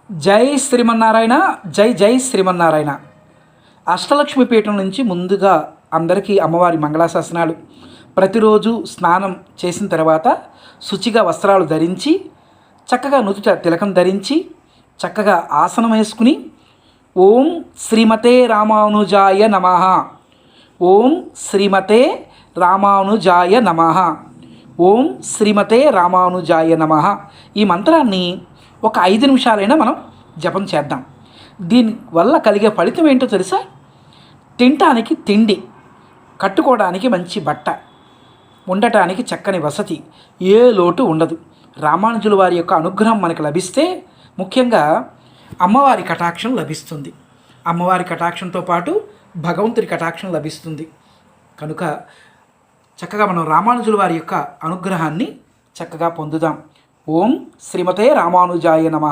జై శ్రీమన్నారాయణ. జై జై శ్రీమన్నారాయణ. అష్టలక్ష్మి పీఠం నుంచి ముందుగా అందరికీ అమ్మవారి మంగళాశాసనాలు. ప్రతిరోజు స్నానం చేసిన తర్వాత శుచిగా వస్త్రాలు ధరించి చక్కగా నుదుట తిలకం ధరించి చక్కగా ఆసనం వేసుకుని ఓం శ్రీమతే రామానుజాయ నమః, ఓం శ్రీమతే రామానుజాయ నమః, ఓం శ్రీమతే రామానుజాయ నమః ఈ మంత్రాన్ని ఒక 5 నిమిషాలైనా మనం జపం చేద్దాం. దీనివల్ల కలిగే ఫలితం ఏంటో తెలుసా? తినటానికి తిండి, కట్టుకోవడానికి మంచి బట్ట, ఉండటానికి చక్కని వసతి, ఏ లోటు ఉండదు. రామానుజుల వారి యొక్క అనుగ్రహం మనకు లభిస్తే ముఖ్యంగా అమ్మవారి కటాక్షం లభిస్తుంది. అమ్మవారి కటాక్షంతో పాటు భగవంతుడి కటాక్షం లభిస్తుంది. కనుక చక్కగా మనం రామానుజుల వారి యొక్క అనుగ్రహాన్ని చక్కగా పొందుదాం. ఓం శ్రీమతే రామానుజాయ నమః.